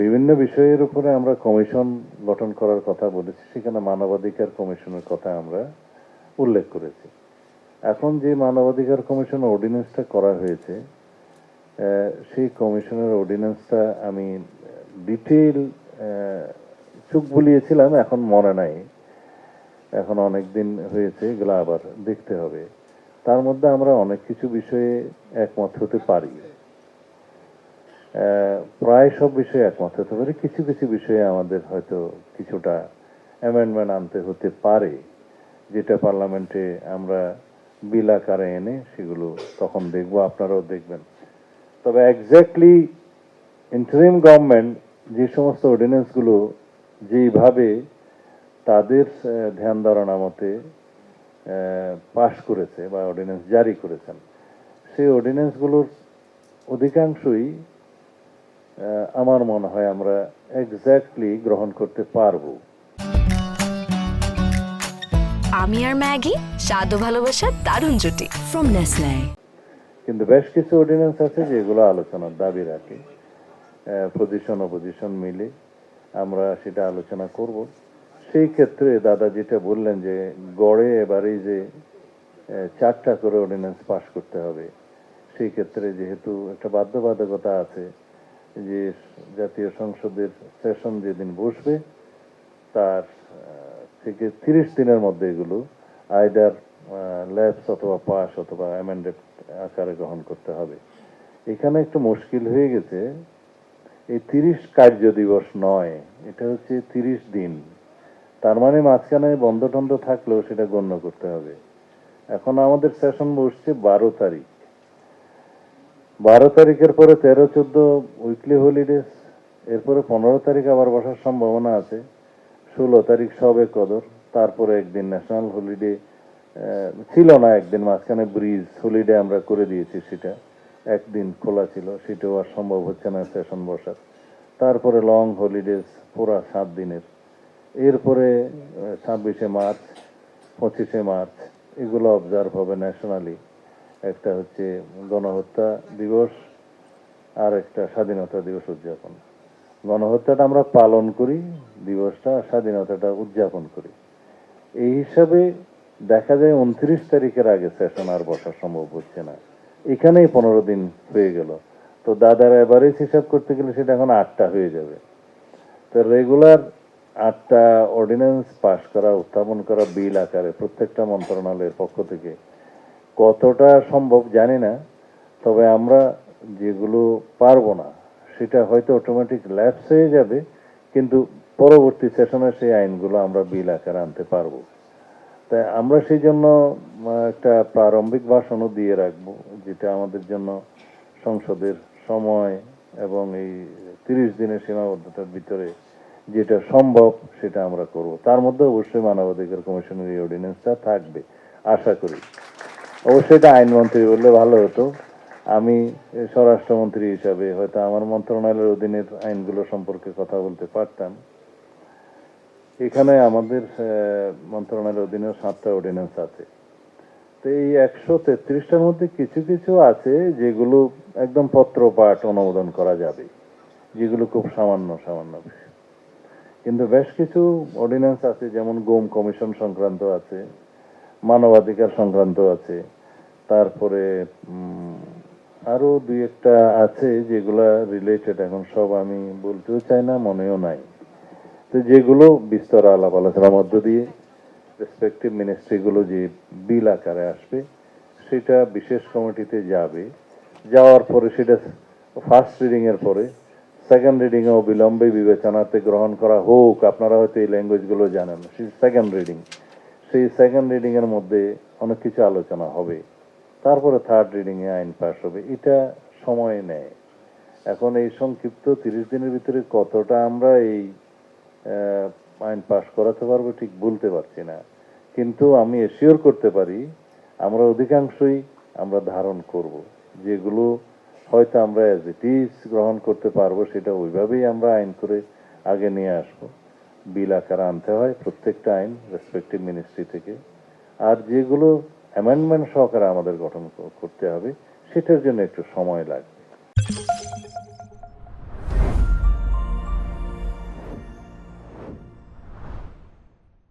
বিভিন্ন বিষয়ের উপরে আমরা কমিশন গঠন করার কথা বলেছি, সেখানে মানবাধিকার কমিশনের কথা আমরা উল্লেখ করেছি। এখন যে মানবাধিকার কমিশন অর্ডিন্যান্সটা করা হয়েছে, সেই কমিশনের অর্ডিন্যান্সটা আমি ডিটেইল চোখ বুলিয়েছিলাম, এখন মনে নাই, এখন অনেক দিন হয়েছে, এগুলো আবার দেখতে হবে। তার মধ্যে আমরা অনেক কিছু বিষয়ে একমত হতে পারি, প্রায় সব বিষয়ে একমত হতে পারি। কিছু কিছু বিষয়ে আমাদের হয়তো কিছুটা অ্যামেন্ডমেন্ট আনতে হতে পারে, যেটা পার্লামেন্টে আমরা বিল আকারে এনে সেগুলো তখন দেখব, আপনারাও দেখবেন। তবে এক্স্যাক্টলি ইন্টারিম গভর্নমেন্ট যে সমস্ত অর্ডিন্যান্সগুলো যেইভাবে তাদের ধ্যান ধারণা মতে পাশ করেছে বা অর্ডিন্যান্স জারি করেছেন, সেই অর্ডিন্যান্সগুলোর অধিকাংশই আমার মনে হয় আমরা এক্স্যাক্টলি গ্রহণ করতে পারবো। আমি আর ম্যাগি, স্বাদ ও ভালোবাসার দারুণ জুটি ফ্রম নেসলে। কিন্তু বেশ কিছু অর্ডিন্যান্স আছে যেগুলো আলোচনার দাবি রাখে, পজিশন অপোজিশন মিলে আমরা সেটা আলোচনা করব। সেই ক্ষেত্রে দাদা যেটা বললেন যে গড়ে এবারে যে 4টা করে অর্ডিন্যান্স পাশ করতে হবে, সেই ক্ষেত্রে যেহেতু একটা বাধ্যবাধকতা আছে যে জাতীয় সংসদের সেশন যেদিন বসবে তার থেকে 30 দিনের মধ্যে এগুলো আইদার ল্যাপস অথবা পাস অথবা অ্যামেন্ডেড আকারে গ্রহণ করতে হবে। এখানে একটু মুশকিল হয়ে গেছে, এই 30 কার্য দিবস নয়, এটা হচ্ছে 30 দিন। তার মানে মাঝখানে বন্ধ টন্ধ থাকলেও সেটা গণ্য করতে হবে। এখন আমাদের সেশন বসছে 12 তারিখ, 12 তারিখের পরে 13-14 উইকলি হলিডেজ, এরপরে 15 তারিখ আবার বসার সম্ভাবনা আছে, 16 তারিখ সবে কদর, তারপরে একদিন ন্যাশনাল হলিডে ছিল না, একদিন মাঝখানে ব্রিজ হলিডে আমরা করে দিয়েছি, সেটা একদিন খোলা ছিল, সেটাও আর সম্ভব হচ্ছে না সেশন বসার। তারপরে লং হলিডেজ পুরা 7 দিনের, এরপরে 26শে মার্চ 25শে মার্চ এগুলো অবজার্ভ হবে ন্যাশনালি। একটা হচ্ছে গণহত্যা দিবস আর একটা স্বাধীনতা দিবস উদযাপন। গণহত্যাটা আমরা পালন করি, দিবসটা, স্বাধীনতাটা উদযাপন করি। এই হিসাবে দেখা যায় 29 তারিখের আগে সেশন আর বসা সম্ভব হচ্ছে না, এখানেই 15 দিন হয়ে গেল। তো দাদার এভারেজ হিসাব করতে গেলে সেটা এখন 8টা হয়ে যাবে। তো রেগুলার 8টা অর্ডিন্যান্স পাশ করা, উত্থাপন করা বিল আকারে প্রত্যেকটা মন্ত্রণালয়ের পক্ষ থেকে কতটা সম্ভব জানি না। তবে আমরা যেগুলো পারবো না সেটা হয়তো অটোমেটিক ল্যাপস হয়ে যাবে, কিন্তু পরবর্তী সেশনে সেই আইনগুলো আমরা বিল আকারে আনতে পারবো। তাই আমরা সেই জন্য একটা প্রারম্ভিক ভাষণও দিয়ে রাখবো, যেটা আমাদের জন্য সংসদের সময় এবং এই 30 দিনের সীমাবদ্ধতার ভিতরে যেটা সম্ভব সেটা আমরা করব। তার মধ্যে অবশ্যই মানবাধিকার কমিশনের এই অর্ডিন্যান্সটা থাকবে আশা করি। অবশ্যই এটা আইনমন্ত্রী বললে ভালো হতো, আমি স্বরাষ্ট্রমন্ত্রী হিসাবে হয়তো আমার মন্ত্রণালয়ের অধীনের আইনগুলো সম্পর্কে কথা বলতে পারতাম। এখানে আমাদের মন্ত্রণালয়ের অধীনে 7টা অর্ডিন্যান্স আছে। তো এই 133টার মধ্যে কিছু কিছু আছে যেগুলো একদম পত্র পাঠ অনুমোদন করা যাবে, যেগুলো খুব সামান্য সামান্য বিষয়। কিন্তু বেশ কিছু অর্ডিন্যান্স আছে, যেমন গুম কমিশন সংক্রান্ত আছে, মানবাধিকার সংক্রান্ত আছে, তারপরে আরো 2-1টা আছে যেগুলা রিলেটেড, এখন সব আমি বলতেও চাই না, মনেও নাই। তো যেগুলো বিস্তর আলাপ আলোচনার মধ্য দিয়ে রেসপেক্টিভ মিনিস্ট্রিগুলো যে বিল আকারে আসবে সেটা বিশেষ কমিটিতে যাবে, যাওয়ার পরে সেটা ফার্স্ট রিডিং এর পরে সেকেন্ড রিডিং এ অবিলম্বে বিবেচনাতে গ্রহণ করা হোক। আপনারা হয়তো এই ল্যাঙ্গুয়েজগুলো জানেন, সেকেন্ড রিডিং, সেই সেকেন্ড রিডিং এর মধ্যে অনেক কিছু আলোচনা হবে, তারপরে থার্ড রিডিং এ আইন পাস হবে। এটা সময় নেয়। এখন এই সংক্ষিপ্ত 30 দিনের ভিতরে কতটা আমরা এই আইন পাস করাতে পারবো ঠিক বলতে পারছি না, কিন্তু আমি এশিওর করতে পারি আমরা অধিকাংশই আমরা ধারণ করব। যেগুলো হয়তো আমরা অ্যাজ ইট ইজ গ্রহণ করতে পারবো সেটা ওইভাবেই আমরা আইন করে আগে নিয়ে আসবো। বিল আকারে আনতে হয় প্রত্যেকটা আইন রেসপেক্টিভ মিনিস্ট্রি থেকে, আর যেগুলো অ্যামেন্ডমেন্ট সহকারে আমাদের গঠন করতে হবে সেটার জন্য একটু সময় লাগবে।